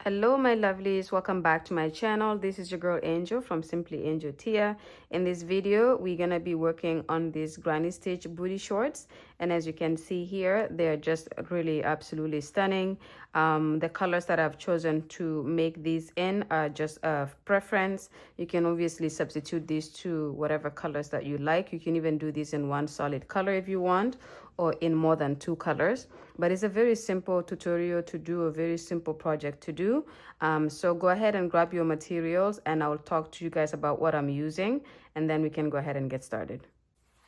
Hello my lovelies, welcome back to my channel. This is your girl Angel from Simply Angel Tia. In this video we're gonna be working on these granny stitch booty shorts, and as you can see here, they're just really absolutely stunning. The colors that I've chosen to make these in are just a preference. You can obviously substitute these to whatever colors that you like. You can even do these in one solid color if you want, or in more than two colors, but it's a very simple tutorial to do, a very simple project to do. So go ahead and grab your materials and I'll talk to you guys about what I'm using, and then we can go ahead and get started.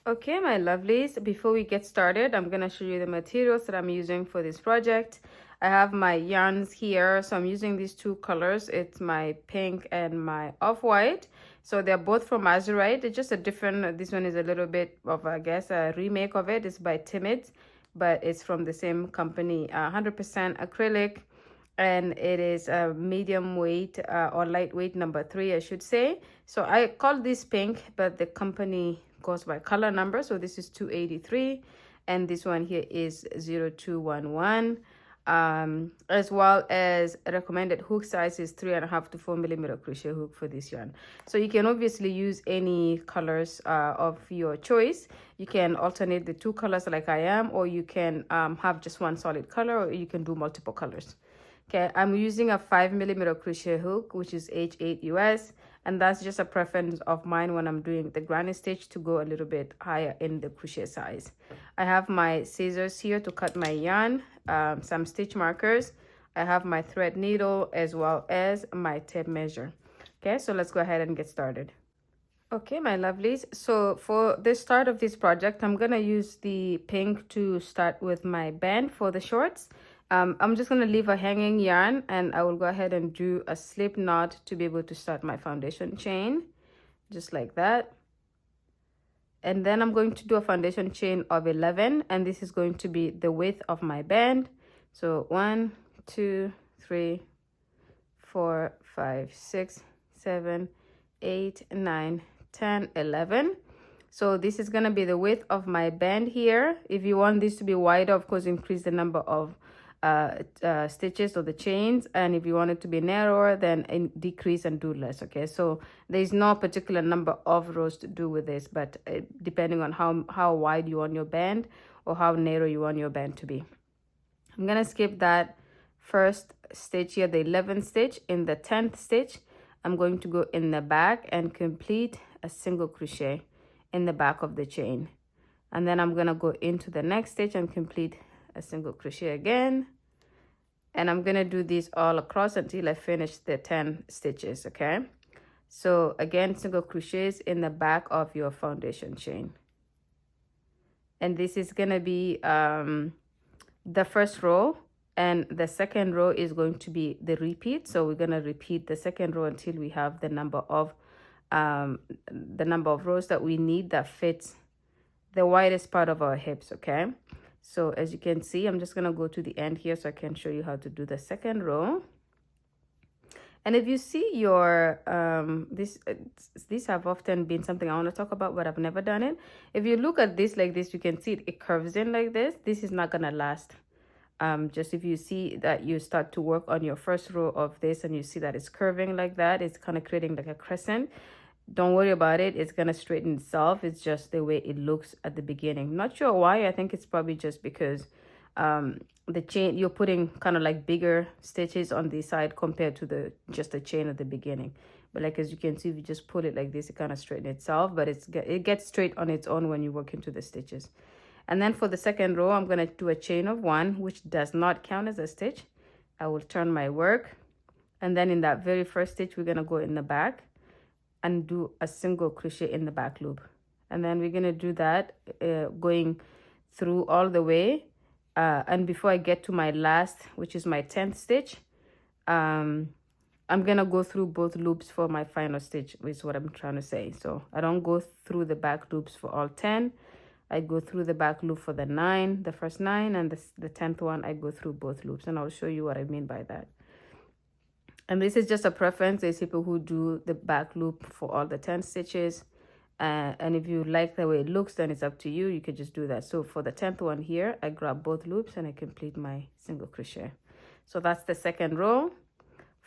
Okay my lovelies, before we get started, I'm gonna show you the materials that I'm using for this project. I have my yarns here, so I'm using these two colors. It's my pink and my off-white. So they're both from Azurite. It's just a different, this one is a little bit of, I guess, a remake of it. It's by Timid, but it's from the same company. 100% acrylic, and it is a medium weight or lightweight number 3, I should say. So I call this pink, but the company goes by color number. So this is 283, and this one here is 0211. As well as recommended hook size is 3.5 to 4 millimeter crochet hook for this yarn. So you can obviously use any colors of your choice. You can alternate the two colors like I am, or you can have just one solid color, or you can do multiple colors. Okay, I'm using a 5 millimeter crochet hook, which is H8 US, and that's just a preference of mine when I'm doing the granny stitch, to go a little bit higher in the crochet size. I have my scissors here to cut my yarn, some stitch markers. I have my thread needle as well as my tape measure. Okay, so let's go ahead and get started. Okay my lovelies, so for the start of this project, I'm gonna use the pink to start with my band for the shorts. I'm just going to leave a hanging yarn, and I will go ahead and do a slip knot to be able to start my foundation chain, just like that. And then I'm going to do a foundation chain of 11, and this is going to be the width of my band. So 1 2 3 4 5 6 7 8 9 10 11. So this is going to be the width of my band here. If you want this to be wider, of course, increase the number of stitches or the chains, and if you want it to be narrower, then decrease and do less. Okay, so there's no particular number of rows to do with this, but depending on how wide you want your band or how narrow you want your band to be. I'm gonna skip that first stitch here, the 11th stitch. In the 10th stitch, I'm going to go in the back and complete a single crochet in the back of the chain, and then I'm gonna go into the next stitch and complete a single crochet again, and I'm gonna do this all across until I finish the 10 stitches. Okay, so again, single crochets in the back of your foundation chain, and this is gonna be the first row, and the second row is going to be the repeat. So we're gonna repeat the second row until we have the number of rows that we need that fits the widest part of our hips. Okay, so as you can see, I'm just going to go to the end here so I can show you how to do the second row. And if you see your these have often been something I want to talk about, but I've never done it. If you look at this like this, you can see it curves in like this. This is not gonna last. Just if you see that you start to work on your first row of this and you see that it's curving like that, it's kind of creating like a crescent. Don't worry about it, it's gonna straighten itself. It's just the way it looks at the beginning. Not sure why. I think it's probably just because the chain, you're putting kind of like bigger stitches on the side compared to just the chain at the beginning. But like as you can see, if you just put it like this, it kind of straightens itself, but it gets straight on its own when you work into the stitches. And then for the second row, I'm gonna do a chain of 1, which does not count as a stitch. I will turn my work, and then in that very first stitch, we're gonna go in the back and do a single crochet in the back loop, and then we're gonna do that going through all the way, and before I get to my last, which is my 10th stitch, I'm gonna go through both loops for my final stitch, is what I'm trying to say. So I don't go through the back loops for all 10. I go through the back loop for the 9, the first 9, and the 10th one I go through both loops, and I'll show you what I mean by that. And this is just a preference. There's people who do the back loop for all the 10 stitches. And if you like the way it looks, then it's up to you. You could just do that. So for the 10th one here, I grab both loops and I complete my single crochet. So that's the second row.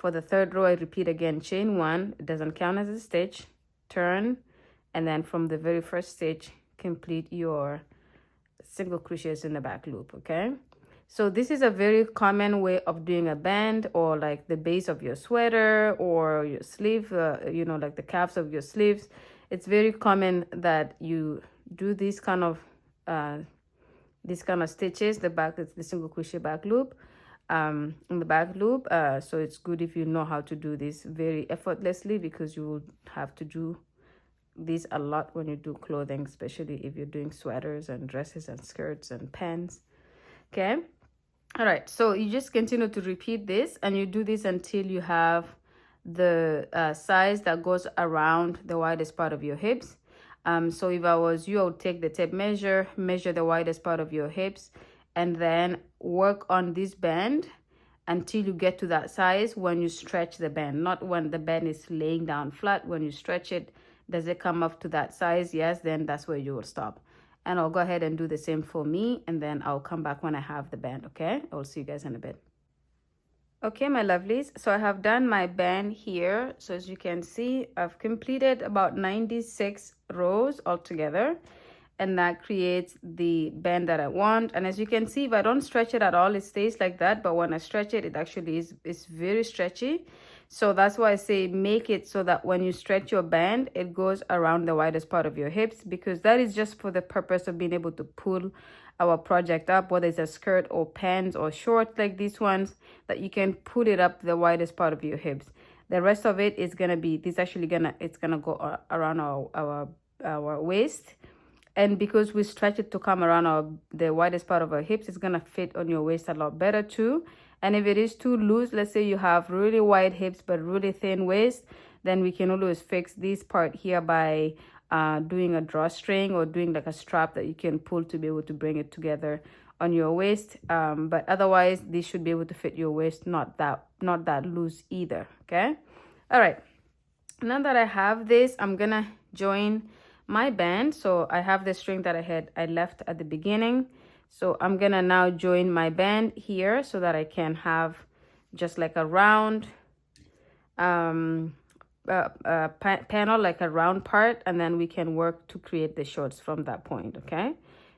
For the third row, I repeat again, chain 1, it doesn't count as a stitch, turn, and then from the very first stitch, complete your single crochets in the back loop. Okay, so this is a very common way of doing a band, or like the base of your sweater or your sleeve, you know, like the calves of your sleeves. It's very common that you do these kind of stitches. The back, it's the single crochet back loop, in the back loop. So it's good if you know how to do this very effortlessly, because you will have to do these a lot when you do clothing, especially if you're doing sweaters and dresses and skirts and pants. Okay, all right, so you just continue to repeat this, and you do this until you have the size that goes around the widest part of your hips. So if I was you, I would take the tape measure the widest part of your hips, and then work on this band until you get to that size. When you stretch the band, not when the band is laying down flat, when you stretch it, does it come up to that size? Yes, then that's where you will stop. And I'll go ahead and do the same for me, and then I'll come back when I have the band. Okay, I'll see you guys in a bit. Okay, my lovelies, so I have done my band here. So as you can see, I've completed about 96 rows altogether, and that creates the band that I want. And as you can see, if I don't stretch it at all, it stays like that. But when I stretch it, it actually is very stretchy. So that's why I say make it so that when you stretch your band, it goes around the widest part of your hips, because that is just for the purpose of being able to pull our project up, whether it's a skirt or pants or shorts like these ones, that you can pull it up the widest part of your hips. The rest of it is gonna be, it's gonna go around our waist. And because we stretch it to come around the widest part of our hips, it's gonna fit on your waist a lot better too. And if it is too loose, let's say you have really wide hips but really thin waist, then we can always fix this part here by doing a drawstring or doing like a strap that you can pull to be able to bring it together on your waist. But otherwise, this should be able to fit your waist, not that loose either. Okay, all right, now that I have this, I'm gonna join my band. So I have the string that I left at the beginning. So I'm gonna now join my band here so that I can have just like a round panel, like a round part, and then we can work to create the shorts from that point. Okay,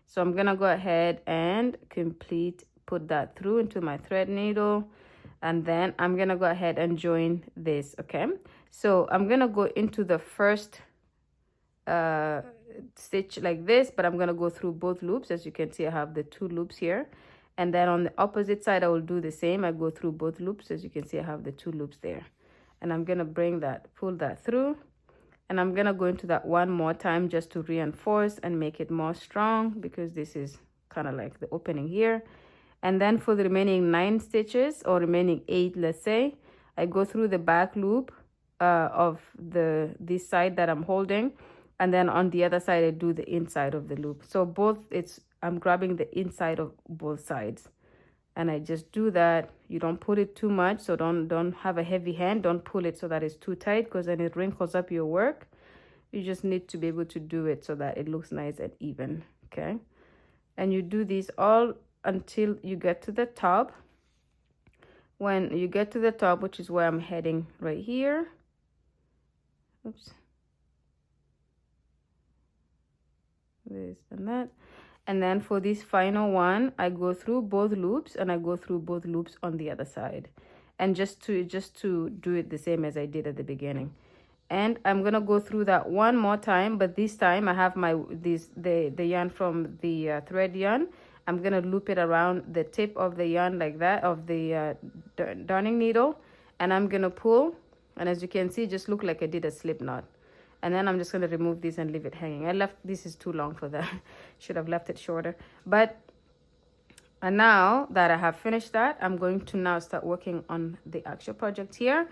so I'm gonna go ahead and put that through into my thread needle, and then I'm gonna go ahead and join this. Okay, so I'm gonna go into the first stitch like this, but I'm gonna go through both loops. As you can see, I have the 2 loops here, and then on the opposite side I will do the same. I go through both loops. As you can see, I have the 2 loops there, and I'm gonna pull that through, and I'm gonna go into that one more time just to reinforce and make it more strong, because this is kind of like the opening here. And then for the remaining 9 stitches, or remaining 8, let's say, I go through the back loop of this side that I'm holding, and then on the other side I do the inside of the loop. So I'm grabbing the inside of both sides, and I just do that. You don't put it too much, so don't have a heavy hand. Don't pull it so that it's too tight, because then it wrinkles up your work. You just need to be able to do it so that it looks nice and even. Okay, and you do these all until you get to the top. When you get to the top, which is where I'm heading right here, oops, this and that, and then for this final one, I go through both loops, and I go through both loops on the other side, and just to do it the same as I did at the beginning. And I'm gonna go through that one more time, but this time I have the yarn from the thread yarn. I'm gonna loop it around the tip of the yarn like that, of the darning needle, and I'm gonna pull, and as you can see, just look like I did a slip knot. And then I'm just going to remove this and leave it hanging. This is too long for that. Should have left it shorter. But now that I have finished that, I'm going to now start working on the actual project here.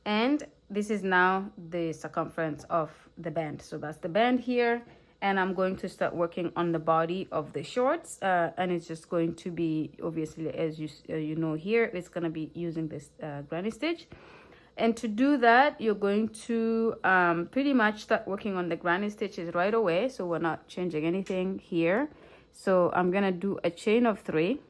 And this is now the circumference of the band. So that's the band here. And I'm going to start working on the body of the shorts. And it's just going to be, obviously, as you know here, it's going to be using this granny stitch. And to do that, you're going to pretty much start working on the granny stitches right away. So we're not changing anything here. So I'm going to do a chain of 3.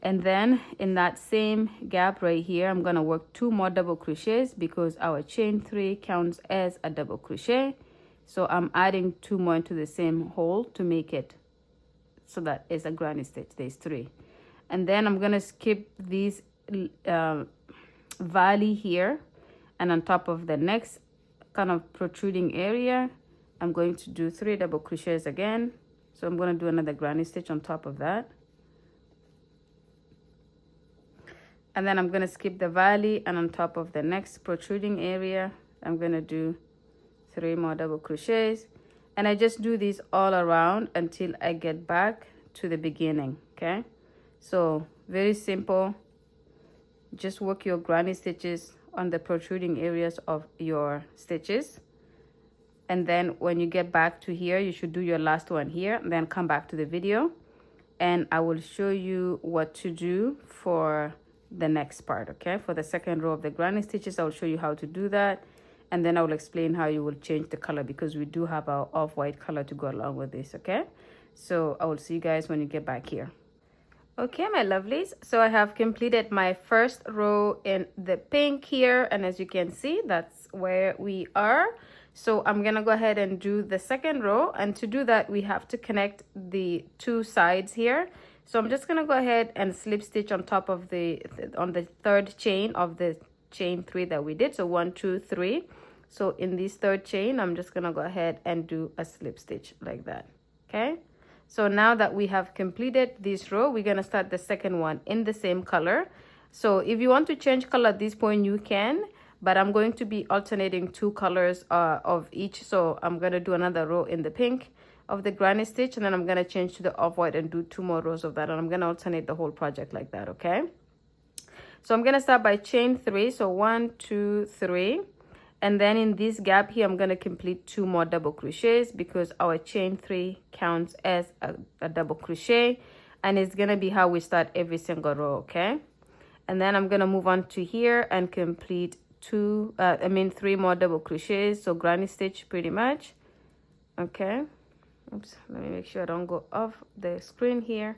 and then in that same gap right here, I'm gonna work 2 more double crochets because our chain 3 counts as a double crochet. So I'm adding 2 more into the same hole to make it so that it's a granny stitch. There's 3, and then I'm gonna skip these valley here, and on top of the next kind of protruding area, I'm going to do 3 double crochets again. So I'm going to do another granny stitch on top of that, and then I'm going to skip the valley, and on top of the next protruding area, I'm going to do 3 more double crochets, and I just do this all around until I get back to the beginning. Okay, so very simple. Just work your granny stitches on the protruding areas of your stitches, and then when you get back to here, you should do your last one here, and then come back to the video and I will show you what to do for the next part. Okay, for the second row of the granny stitches, I'll show you how to do that, and then I will explain how you will change the color because we do have our off-white color to go along with this. Okay, so I will see you guys when you get back here. Okay, my lovelies, so I have completed my first row in the pink here, and as you can see, that's where we are. So I'm gonna go ahead and do the second row, and to do that we have to connect the 2 sides here. So I'm just gonna go ahead and slip stitch on top of on the 3rd chain of the chain 3 that we did. So 1, 2, 3. So in this 3rd chain, I'm just gonna go ahead and do a slip stitch like that. Okay, so now that we have completed this row, we're gonna start the second one in the same color. So if you want to change color at this point, you can, but I'm going to be alternating 2 colors of each. So I'm gonna do another row in the pink of the granny stitch, and then I'm gonna change to the off-white and do 2 more rows of that, and I'm gonna alternate the whole project like that. Okay, so I'm gonna start by chain 3. So 1, 2, 3, and then in this gap here, I'm gonna complete 2 more double crochets because our chain 3 counts as a double crochet, and it's gonna be how we start every single row. Okay, and then I'm gonna move on to here and complete 3 more double crochets, so granny stitch pretty much. Okay, oops, let me make sure I don't go off the screen here,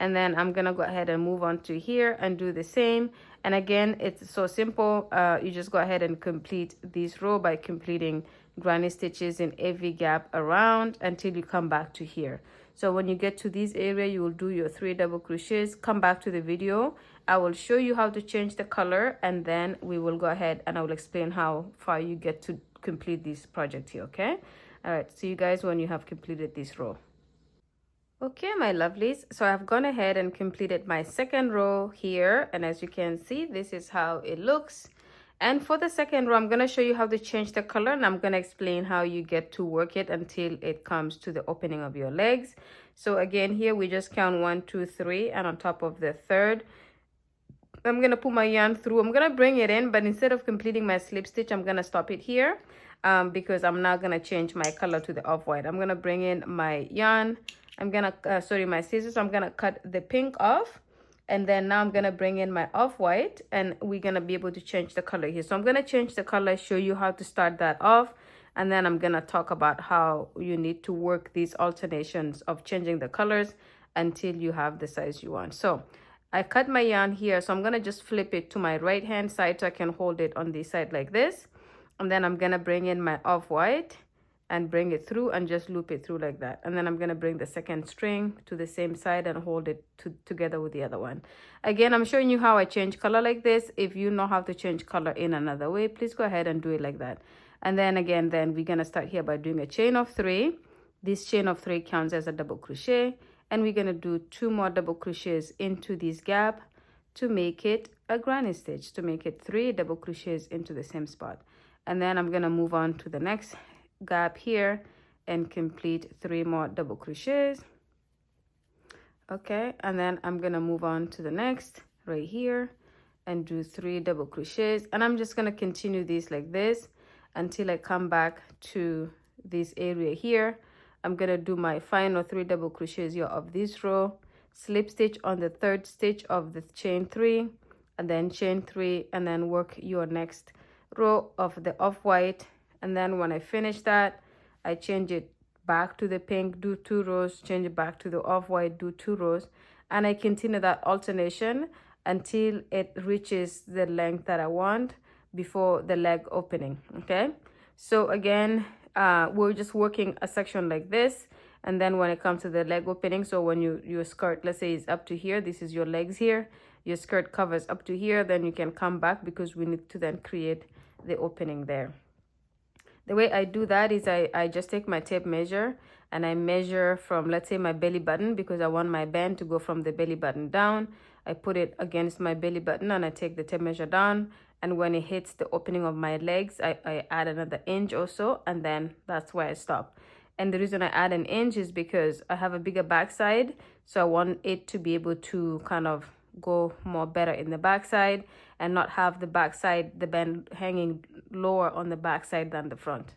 and then I'm gonna go ahead and move on to here and do the same. And again, it's so simple. You just go ahead and complete this row by completing granny stitches in every gap around until you come back to here. So when you get to this area, you will do your 3 double crochets. Come back to the video. I will show you how to change the color, and then we will go ahead and I will explain how far you get to complete this project here. Okay, all right, see you guys when you have completed this row. Okay, my lovelies, so I've gone ahead and completed my second row here, and as you can see, this is how it looks. And for the second row, I'm going to show you how to change the color, and I'm going to explain how you get to work it until it comes to the opening of your legs. So again, here we just count 1, 2, 3, and on top of the 3rd, I'm going to put my yarn through. I'm going to bring it in, but instead of completing my slip stitch, I'm going to stop it here because I'm not going to change my color to the off-white. I'm going to bring in my yarn. I'm gonna my scissors. I'm gonna cut the pink off, and then now I'm gonna bring in my off-white, and we're gonna be able to change the color here. So I'm gonna change the color, show you how to start that off, and then I'm gonna talk about how you need to work these alternations of changing the colors until you have the size you want. So I cut my yarn here, so I'm gonna just flip it to my right hand side so I can hold it on this side like this, and then I'm gonna bring in my off-white and bring it through and just loop it through like that. And then I'm going to bring the second string to the same side and hold it together with the other one. Again, I'm showing you how I change color like this. If you know how to change color in another way, please go ahead and do it like that. And then again, then we're going to start here by doing a chain of 3. This chain of 3 counts as a double crochet, and we're going to do 2 more double crochets into this gap to make it a granny stitch, to make it 3 double crochets into the same spot. And then I'm going to move on to the next gap here and complete 3 more double crochets. Okay, and then I'm gonna move on to the next right here and do 3 double crochets, and I'm just gonna continue this like this until I come back to this area here. I'm gonna do my final 3 double crochets here of this row, slip stitch on the 3rd stitch of the chain 3, and then chain 3, and then work your next row of the off-white. And then when I finish that, I change it back to the pink, do 2 rows, change it back to the off-white, do 2 rows, and I continue that alternation until it reaches the length that I want before the leg opening. Okay, so again, we're just working a section like this, and then when it comes to the leg opening, so when your skirt, let's say, is up to here, this is your legs here, your skirt covers up to here, then you can come back because we need to then create the opening there. The way I do that is I just take my tape measure and I measure from, let's say, my belly button, because I want my band to go from the belly button down. I put it against my belly button and I take the tape measure down, and when it hits the opening of my legs, I add another inch or so, and then that's where I stop. And the reason I add an inch is because I have a bigger backside, so I want it to be able to kind of go more better in the backside and not have the backside, the band hanging lower on the backside than the front.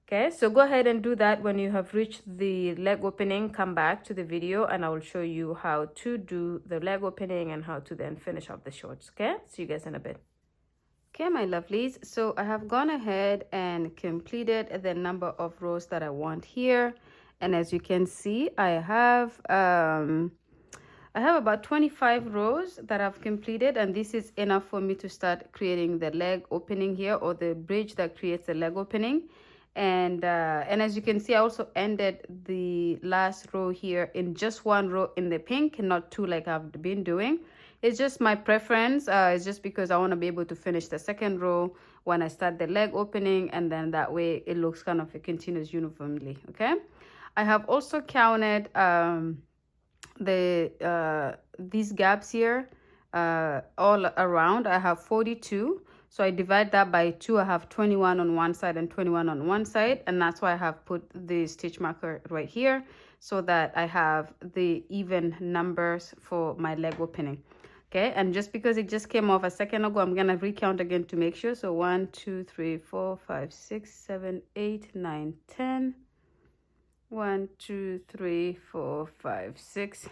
Okay, so go ahead and do that. When you have reached the leg opening, come back to the video and I will show you how to do the leg opening and how to then finish off the shorts. Okay, see you guys in a bit. Okay, my lovelies, so I have gone ahead and completed the number of rows that I want here, and as you can see, I have about 25 rows that I've completed, and this is enough for me to start creating the leg opening here, or the bridge that creates the leg opening. And as you can see, I also ended the last row here in just one row in the pink, not two like I've been doing. It's just my preference. It's just because I want to be able to finish the second row when I start the leg opening, and then that way it looks kind of, it continues uniformly. Okay, I have also counted these gaps here all around. I have 42, so I divide that by 2. I have 21 on one side and 21 on one side, and that's why I have put the stitch marker right here, so that I have the even numbers for my leg opening. Okay, and just because it just came off a second ago, I'm gonna recount again to make sure. So 1 2 3 4 5 6 7 8 9 10. 1 2 3 4 5 6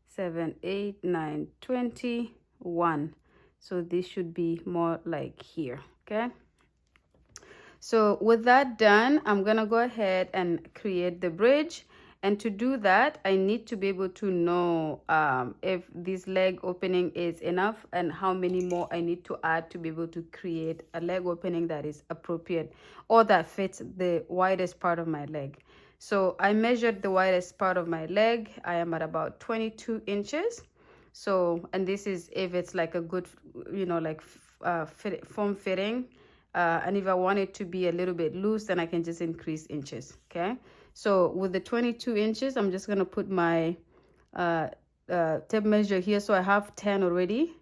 7 8 9 21. So this should be more like here. Okay, so with that done, I'm gonna go ahead and create the bridge. And to do that, I need to be able to know if this leg opening is enough and how many more I need to add to be able to create a leg opening that is appropriate or that fits the widest part of my leg. So I measured the widest part of my leg. I am at about 22 inches. So, and this is if it's like a good, you know, like form fitting. And if I want it to be a little bit loose, then I can just increase inches. Okay. So with the 22 inches, I'm just going to put my tape measure here. So I have 10 already.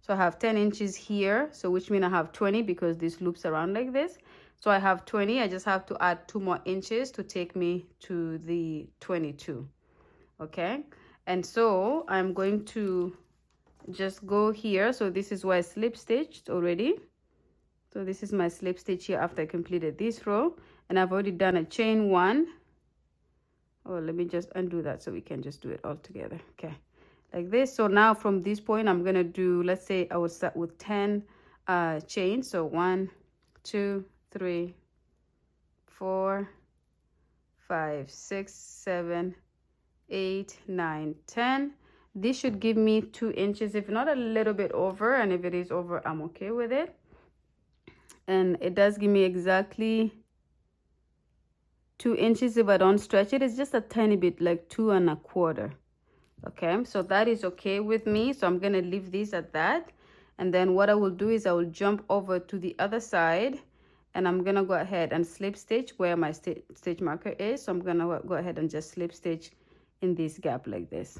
So I have 10 inches here. So which means I have 20 because this loops around like this. So I have 20. I just have to add 2 more inches to take me to the 22. Okay. And so I'm going to just go here. So this is where I slip stitched already. So this is my slip stitch here after I completed this row. And I've already done a chain 1. Oh, let me just undo that so we can just do it all together. Okay, like this. So now from this point, I'm going to do, let's say I will start with 10 chains. So 1, 2, 3, 4, 5, 6, 7, 8, 9, 10. This should give me 2 inches, if not a little bit over. And if it is over, I'm okay with it. And it does give me exactly 2 inches if I don't stretch it. It's just a tiny bit, like 2 1/4. Okay, so that is okay with me. So I'm gonna leave this at that. And then what I will do is I will jump over to the other side, and I'm gonna go ahead and slip stitch where my stitch marker is. So I'm gonna go ahead and just slip stitch in this gap like this.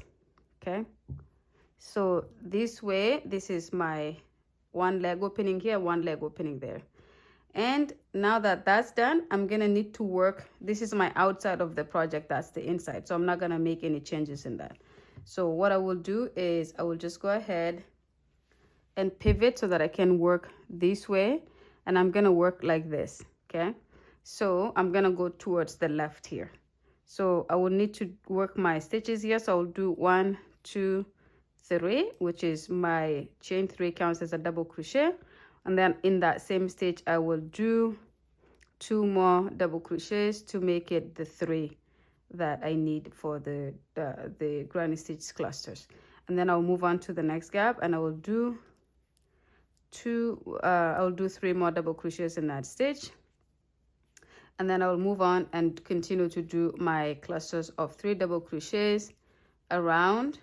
Okay, so this way, this is my one leg opening here, one leg opening there. And now that that's done, I'm gonna need to work. This is my outside of the project, that's the inside. So I'm not gonna make any changes in that. So what I will do is I will just go ahead and pivot so that I can work this way. And I'm gonna work like this, okay? So I'm gonna go towards the left here. So I will need to work my stitches here. So I'll do 1, 2, 3, which is my chain 3 counts as a double crochet. And then in that same stitch, I will do 2 more double crochets to make it the 3 that I need for the granny stitch clusters. And then I'll move on to the next gap, and I will do I'll do 3 more double crochets in that stitch, and then I'll move on and continue to do my clusters of 3 double crochets around,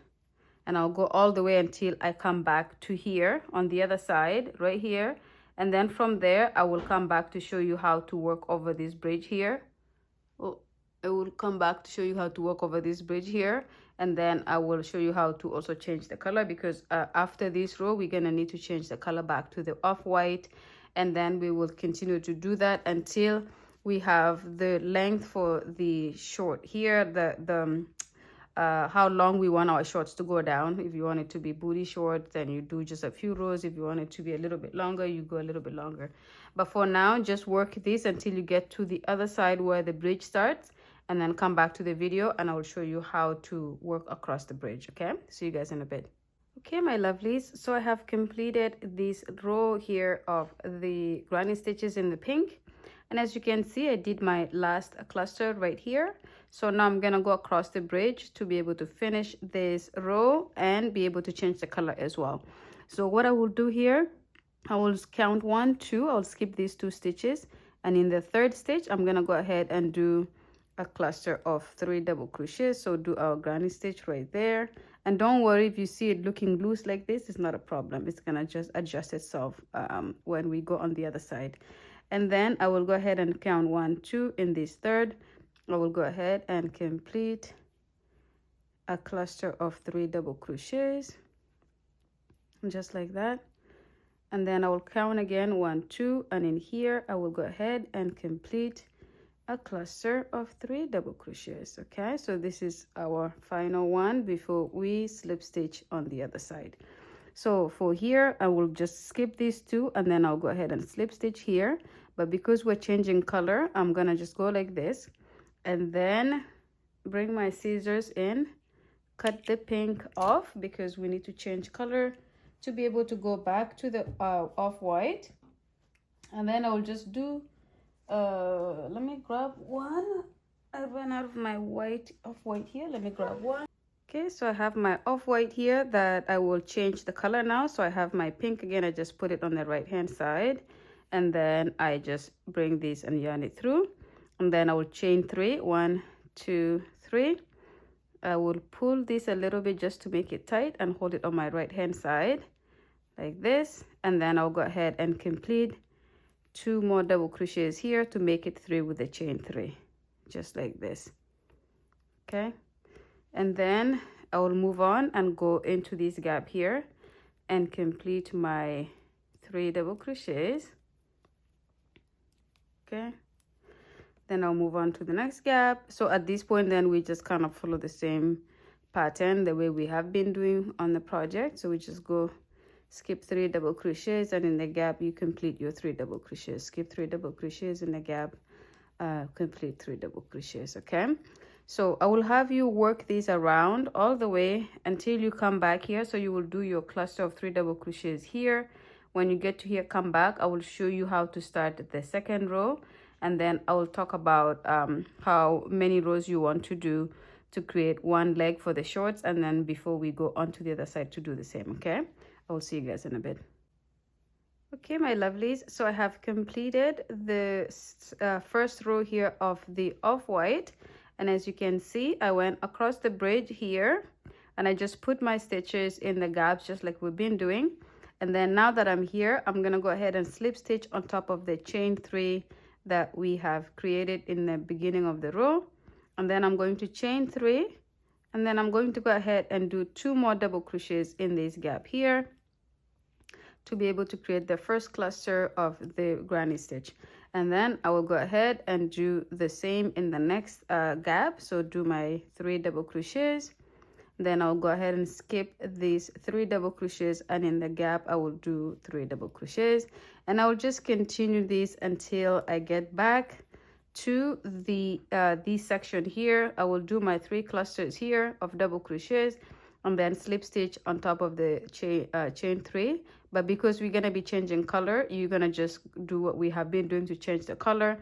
and I'll go all the way until I come back to here on the other side right here. And then from there I will come back to show you how to work over this bridge here. I will come back to show you how to work over this bridge here, and then I will show you how to also change the color, because after this row we're gonna need to change the color back to the off-white, and then we will continue to do that until we have the length for the short here, how long we want our shorts to go down. If you want it to be booty shorts, then you do just a few rows. If you want it to be a little bit longer, you go a little bit longer. But for now, just work this until you get to the other side where the bridge starts, and then come back to the video and I will show you how to work across the bridge. Okay, see you guys in a bit. Okay, my lovelies, so I have completed this row here of the granny stitches in the pink, and as you can see, I did my last cluster right here. So now I'm gonna go across the bridge to be able to finish this row and be able to change the color as well. So what I will do here, I will count 1, 2, I'll skip these 2 stitches, and in the 3rd stitch I'm gonna go ahead and do a cluster of 3 double crochets. So do our granny stitch right there, and don't worry if you see it looking loose like this, it's not a problem. It's gonna just adjust itself when we go on the other side. And then I will go ahead and count 1, 2 in this 3rd. I will go ahead and complete a cluster of 3 double crochets just like that, and then I will count again 1, 2, and in here I will go ahead and complete a cluster of 3 double crochets. Okay, so this is our final one before we slip stitch on the other side. So for here I will just skip these 2, and then I'll go ahead and slip stitch here, but because we're changing color, I'm gonna just go like this and then bring my scissors in, cut the pink off because we need to change color to be able to go back to the off-white. And then I will just do let me grab one. I ran out of my off-white here. Let me grab one. Okay, so I have my off-white here that I will change the color now. So I have my pink again. I just put it on the right hand side, and then I just bring this and yarn it through, and then I will chain 3. 1, 2, 3. I will pull this a little bit just to make it tight and hold it on my right hand side like this, and then I'll go ahead and complete 2 more double crochets here to make it 3 with the chain 3, just like this. Okay, and then I will move on and go into this gap here and complete my 3 double crochets. Okay, then I'll move on to the next gap. So at this point then we just kind of follow the same pattern the way we have been doing on the project. So we just go skip 3 double crochets, and in the gap you complete your 3 double crochets. Skip 3 double crochets in the gap, complete 3 double crochets. Okay, so I will have you work these around all the way until you come back here. So you will do your cluster of 3 double crochets here. When you get to here, come back. I will show you how to start the 2nd row, and then I will talk about how many rows you want to do to create 1 leg for the shorts, and then before we go on to the other side to do the same. Okay, I will see you guys in a bit. Okay, my lovelies, so I have completed the 1st row here of the off-white, and as you can see, I went across the bridge here and I just put my stitches in the gaps just like we've been doing. And then now that I'm here, I'm gonna go ahead and slip stitch on top of the chain 3 that we have created in the beginning of the row, and then I'm going to chain 3, and then I'm going to go ahead and do 2 more double crochets in this gap here to be able to create the 1st cluster of the granny stitch. And then I will go ahead and do the same in the next gap. So do my 3 double crochets, then I'll go ahead and skip these 3 double crochets, and in the gap I will do 3 double crochets, and I will just continue this until I get back to the this section here. I will do my 3 clusters here of double crochets and then slip stitch on top of the chain 3. But because we're going to be changing color, you're going to just do what we have been doing to change the color.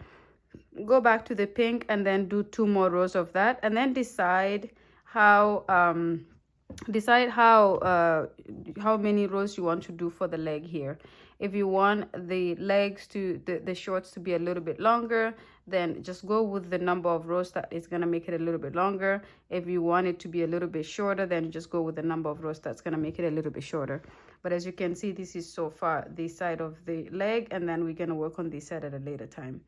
go back to the pink and then do 2 more rows of that, and then decide how how many rows you want to do for the leg here. If you want the legs to the shorts to be a little bit longer, then just go with the number of rows that is going to make it a little bit longer. If you want it to be a little bit shorter, then just go with the number of rows that's going to make it a little bit shorter. But as you can see, this is so far this side of the leg, and then we're going to work on this side at a later time.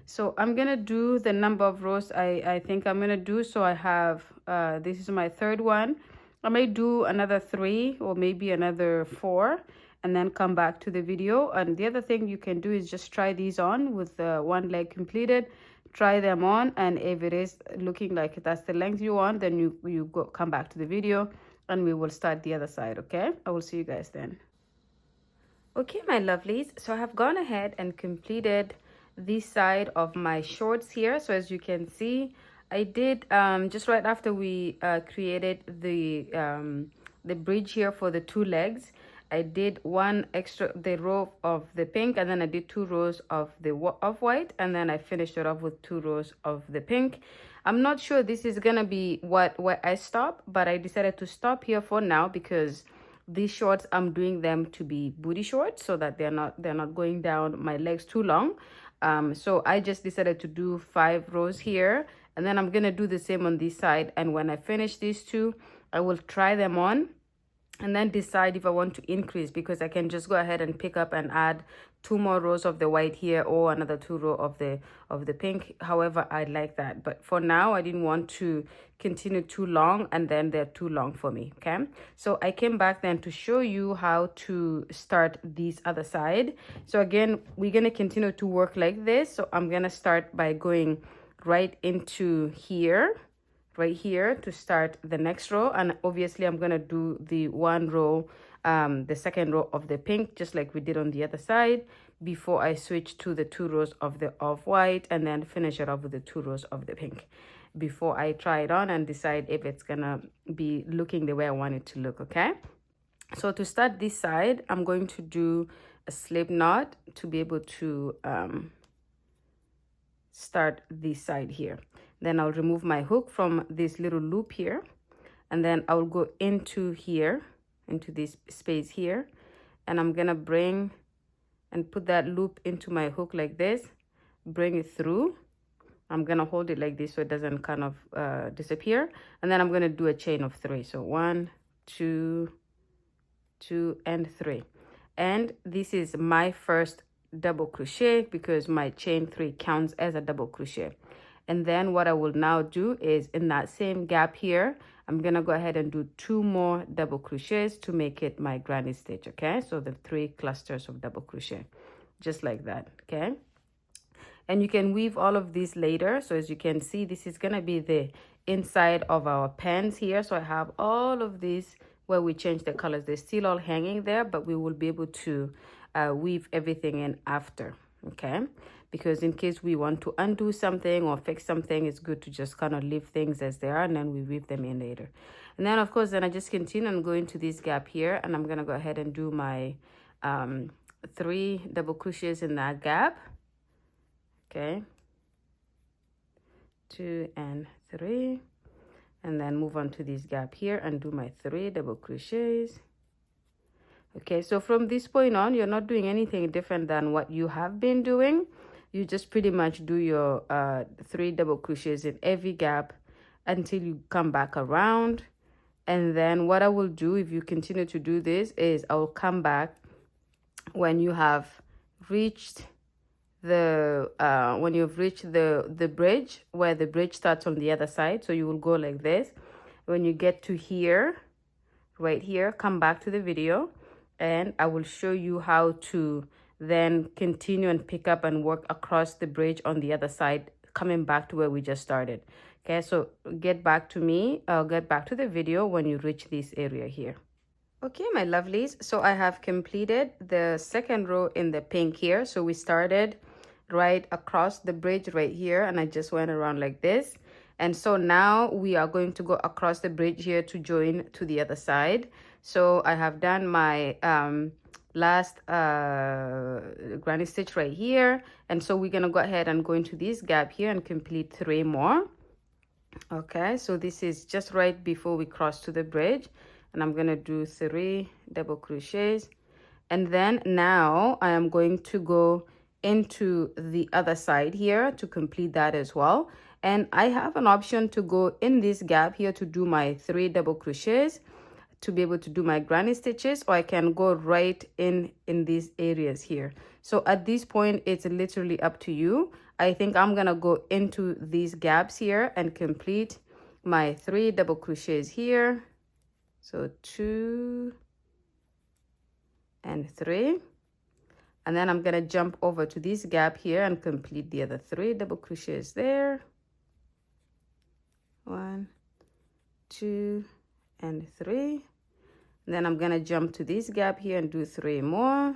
So I'm gonna do the number of rows I think I'm gonna do. So I have this is my third one. I may do another 3 or maybe another 4 and then come back to the video. And the other thing you can do is just try these on with one leg completed. Try them on, and if it is looking like that's the length you want, then you come back to the video and we will start the other side. Okay, I will see you guys then. Okay, my lovelies, so I have gone ahead and completed this side of my shorts here. So as you can see, I did just right after we created the bridge here for the 2 legs, I did the row of the pink, and then I did 2 rows of the off-white, and then I finished it off with 2 rows of the pink. I'm not sure this is gonna be where I stop, but I decided to stop here for now because these shorts, I'm doing them to be booty shorts so that they're not going down my legs too long. So I just decided to do 5 rows here, and then I'm gonna do the same on this side. And when I finish these 2, I will try them on and then decide if I want to increase, because I can just go ahead and pick up and add 2 more rows of the white here or another 2 row of the pink, however I like that. But for now, I didn't want to continue too long and then they're too long for me. Okay, so I came back then to show you how to start this other side. So again, we're gonna continue to work like this. So I'm gonna start by going right into here, right here, to start the next row. And obviously I'm gonna do the 1 row, the second row of the pink, just like we did on the other side, before I switch to the 2 rows of the off-white, and then finish it off with the 2 rows of the pink before I try it on and decide if it's gonna be looking the way I want it to look. Okay, so to start this side, I'm going to do a slip knot to be able to start this side here. Then I'll remove my hook from this little loop here, and then I'll go into here, into this space here, and I'm gonna bring and put that loop into my hook like this, bring it through. I'm gonna hold it like this so it doesn't kind of disappear, and then I'm gonna do a chain of 3. So 1, 2, 2, and 3. And this is my first double crochet because my chain 3 counts as a double crochet. And then what I will now do is in that same gap here, I'm gonna go ahead and do 2 more double crochets to make it my granny stitch. Okay, so the 3 clusters of double crochet, just like that. Okay, and you can weave all of these later. So as you can see, this is gonna be the inside of our pants here. So I have all of these where we change the colors. They're still all hanging there, but we will be able to weave everything in after. Okay, because in case we want to undo something or fix something, it's good to just kind of leave things as they are, and then we weave them in later. And then of course, then I just continue and go into this gap here, and I'm gonna go ahead and do my 3 double crochets in that gap. Okay, 2 and 3, and then move on to this gap here and do my 3 double crochets. Okay, so from this point on, you're not doing anything different than what you have been doing. You just pretty much do your 3 double crochets in every gap until you come back around. And then what I will do, if you continue to do this, is I will come back when you have reached the when you've reached the bridge, where the bridge starts on the other side. So you will go like this. When you get to here, right here, come back to the video, and I will show you how to then continue and pick up and work across the bridge on the other side, coming back to where we just started. Okay, so get back to me, get back to the video when you reach this area here. Okay, my lovelies, so I have completed the second row in the pink here. So we started right across the bridge right here, and I just went around like this. And so now we are going to go across the bridge here to join to the other side. So I have done my last granny stitch right here. And so we're gonna go ahead and go into this gap here and complete 3 more. Okay, so this is just right before we cross to the bridge, and I'm gonna do 3 double crochets. And then now I am going to go into the other side here to complete that as well. And I have an option to go in this gap here to do my 3 double crochets to be able to do my granny stitches, or I can go right in these areas here. So at this point, it's literally up to you. I think I'm gonna go into these gaps here and complete my 3 double crochets here. So 2 and 3, and then I'm gonna jump over to this gap here and complete the other 3 double crochets there. 1, 2, and 3. And then I'm gonna jump to this gap here and do 3 more.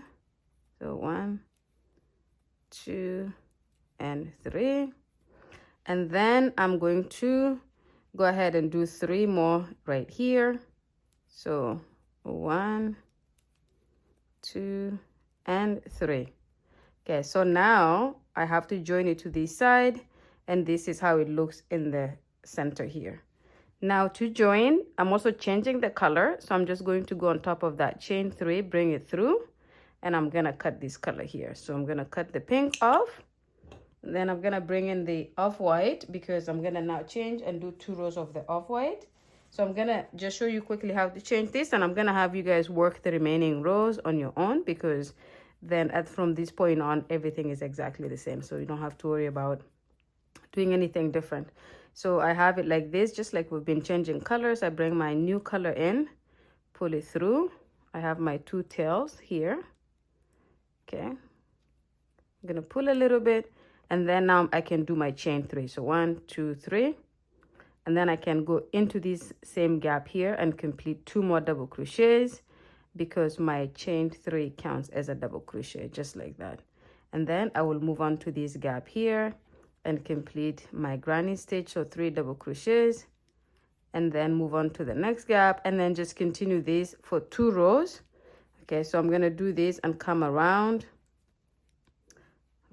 So 1, 2, and 3. And then I'm going to go ahead and do 3 more right here. So 1, 2, and 3. Okay, so now I have to join it to this side, and this is how it looks in the center here. Now to join, I'm also changing the color, so I'm just going to go on top of that chain 3, bring it through, and I'm gonna cut this color here. So I'm gonna cut the pink off, and then I'm gonna bring in the off-white, because I'm gonna now change and do 2 rows of the off-white. So I'm gonna just show you quickly how to change this, and I'm gonna have you guys work the remaining rows on your own, because then from this point on, everything is exactly the same. So you don't have to worry about doing anything different. So I have it like this, just like we've been changing colors. I bring my new color in, pull it through. I have my 2 tails here. Okay. I'm gonna pull a little bit, and then now I can do my chain 3. So 1, 2, 3. And then I can go into this same gap here and complete 2 more double crochets, because my chain 3 counts as a double crochet, just like that. And then I will move on to this gap here and complete my granny stitch, so 3 double crochets, and then move on to the next gap, and then just continue this for 2 rows. Okay, so I'm gonna do this and come around.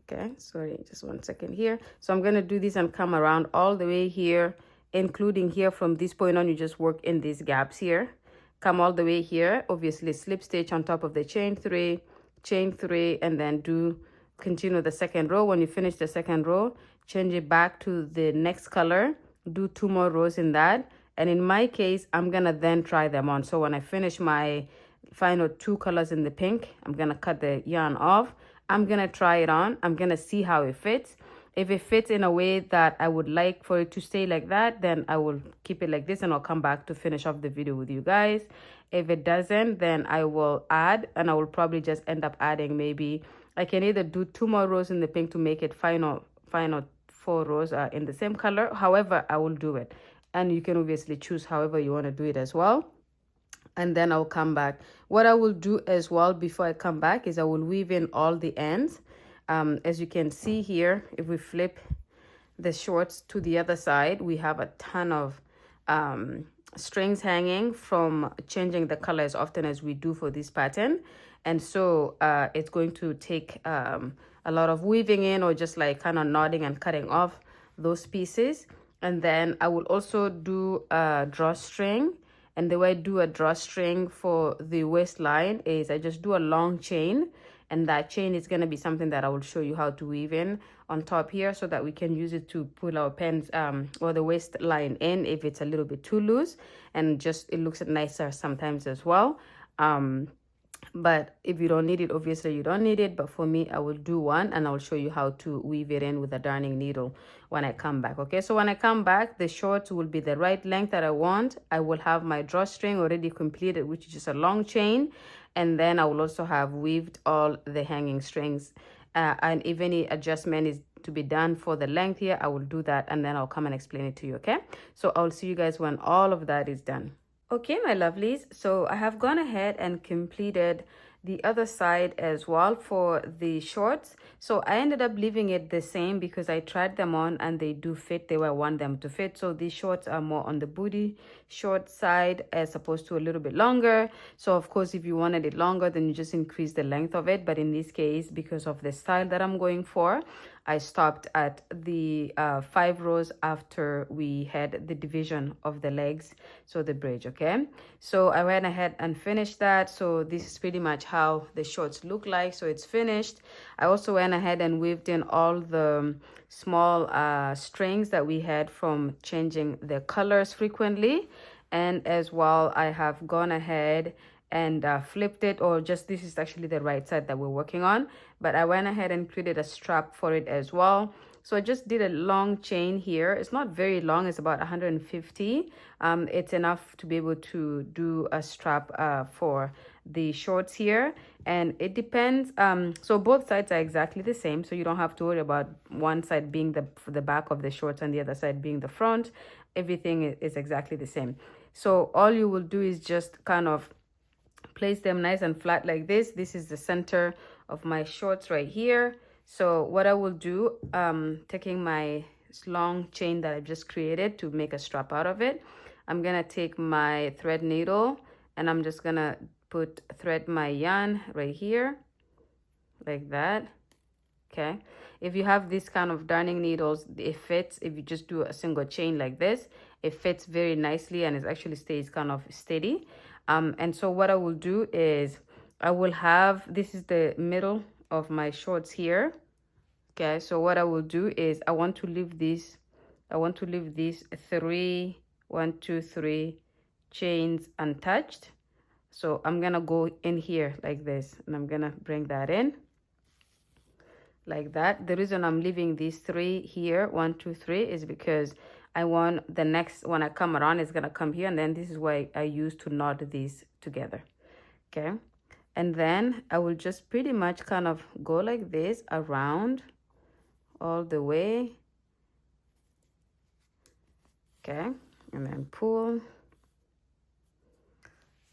Okay, sorry, just 1 second here. So I'm gonna do this and come around all the way here, including here. From this point on, you just work in these gaps here, come all the way here, obviously slip stitch on top of the chain 3, and then continue the second row. When you finish the second row, change it back to the next color, do 2 more rows in that. And in my case, I'm gonna then try them on. So when I finish my final 2 colors in the pink, I'm gonna cut the yarn off, I'm gonna try it on, I'm gonna see how it fits. If it fits in a way that I would like for it to stay like that, then I will keep it like this, and I'll come back to finish off the video with you guys. If it doesn't, then I will add, and I will probably just end up adding, maybe I can either do 2 more rows in the pink to make it final 4 rows in the same color. However, I will do it, and you can obviously choose however you want to do it as well. And then I'll come back. What I will do as well before I come back is I will weave in all the ends. As you can see here, if we flip the shorts to the other side, we have a ton of strings hanging from changing the color as often as we do for this pattern. And so it's going to take a lot of weaving in, or just like kind of knotting and cutting off those pieces. And then I will also do a drawstring. And the way I do a drawstring for the waistline is I just do a long chain, and that chain is going to be something that I will show you how to weave in on top here, so that we can use it to pull our pens or the waistline in if it's a little bit too loose, and just it looks nicer sometimes as well. But if you don't need it, obviously you don't need it. But for me, I will do one, and I'll show you how to weave it in with a darning needle when I come back. Okay, so when I come back, the shorts will be the right length that I want. I will have my drawstring already completed, which is just a long chain. And then I will also have weaved all the hanging strings. And if any adjustment is to be done for the length here, I will do that, and then I'll come and explain it to you. Okay, so I'll see you guys when all of that is done. Okay, my lovelies, so I have gone ahead and completed the other side as well for the shorts. So I ended up leaving it the same because I tried them on and they do fit the way I want them to fit. So these shorts are more on the booty short side as opposed to a little bit longer. So of course, if you wanted it longer, then you just increase the length of it. But in this case, because of the style that I'm going for, I stopped at the 5 rows after we had the division of the legs, so the bridge. Okay, so I went ahead and finished that. So this is pretty much how the shorts look like. So it's finished. I also went ahead and weaved in all the small strings that we had from changing the colors frequently, and as well I have gone ahead and flipped it, or just this is actually the right side that we're working on, but I went ahead and created a strap for it as well. So I just did a long chain here. It's not very long, it's about 150. It's enough to be able to do a strap for the shorts here, and it depends. So both sides are exactly the same, so you don't have to worry about one side being the back of the shorts and the other side being the front. Everything is exactly the same. So all you will do is just kind of place them nice and flat like this. This is the center of my shorts right here. So what I will do, taking my long chain that I've just created to make a strap out of it, I'm gonna take my thread needle and I'm just gonna thread my yarn right here like that. Okay, if you have this kind of darning needles, it fits. If you just do a single chain like this, it fits very nicely and it actually stays kind of steady. And so what I will do is I will have, this is the middle of my shorts here. Okay, so what I will do is I want to leave these 3 1 2 3 chains untouched. So I'm gonna go in here like this and I'm gonna bring that in like that. The reason I'm leaving these 3 here, 1 2 3, is because I want the next when I come around it's gonna come here, and then this is why I use to knot these together. Okay, and then I will just pretty much kind of go like this around all the way. Okay, and then pull.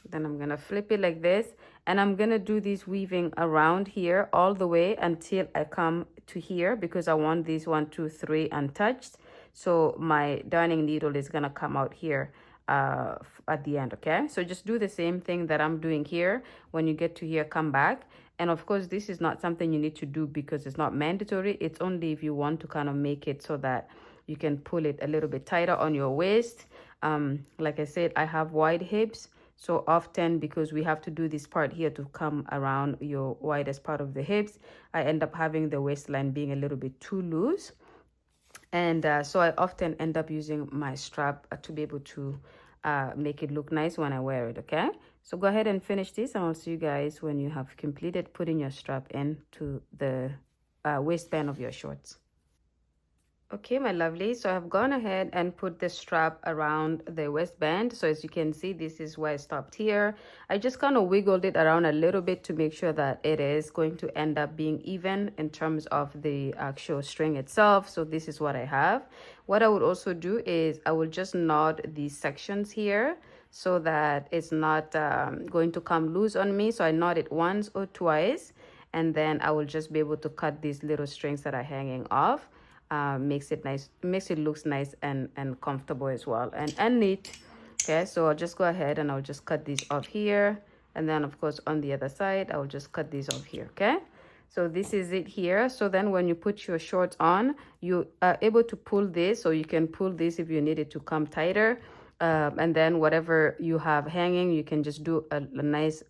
Then I'm gonna flip it like this, and I'm gonna do this weaving around here all the way until I come to here, because I want these 1 2 3 untouched. So my darning needle is gonna come out here at the end. Okay, so just do the same thing that I'm doing here. When you get to here, come back. And of course, this is not something you need to do because it's not mandatory. It's only if you want to kind of make it so that you can pull it a little bit tighter on your waist. Like I said, I have wide hips. So often, because we have to do this part here to come around your widest part of the hips, I end up having the waistline being a little bit too loose. And so I often end up using my strap to be able to make it look nice when I wear it. Okay, so go ahead and finish this, and I'll see you guys when you have completed putting your strap into the waistband of your shorts. Okay, my lovely, so I've gone ahead and put the strap around the waistband. So as you can see, this is where I stopped here. I just kind of wiggled it around a little bit to make sure that it is going to end up being even in terms of the actual string itself. So this is what I have. What I would also do is I will just knot these sections here so that it's not going to come loose on me. So I knot it once or twice, and then I will just be able to cut these little strings that are hanging off. Makes it nice, makes it looks nice and comfortable as well, and neat. Okay, so I'll just go ahead and I'll just cut these off here, and then of course on the other side I'll just cut these off here. Okay, so this is it here. So then when you put your shorts on, you are able to pull this, so you can pull this if you need it to come tighter, and then whatever you have hanging, you can just do a nice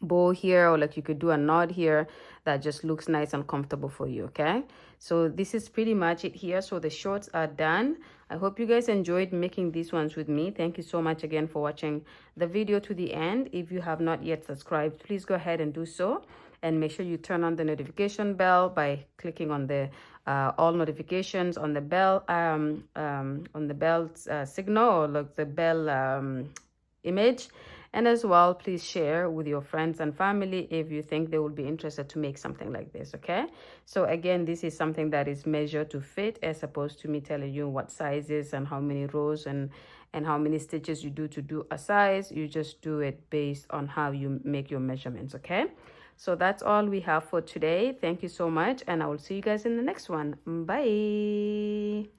bow here, or like you could do a knot here that just looks nice and comfortable for you. Okay, so this is pretty much it here. So the shorts are done. I hope you guys enjoyed making these ones with me. Thank you so much again for watching the video to the end. If you have not yet subscribed, please go ahead and do so, and make sure you turn on the notification bell by clicking on the all notifications on the bell signal, or like the bell image. And as well, please share with your friends and family if you think they will be interested to make something like this. Okay, so again, this is something that is measured to fit, as opposed to me telling you what sizes and how many rows and how many stitches you do a size. You just do it based on how you make your measurements. Okay, so that's all we have for today. Thank you so much, and I will see you guys in the next one. Bye.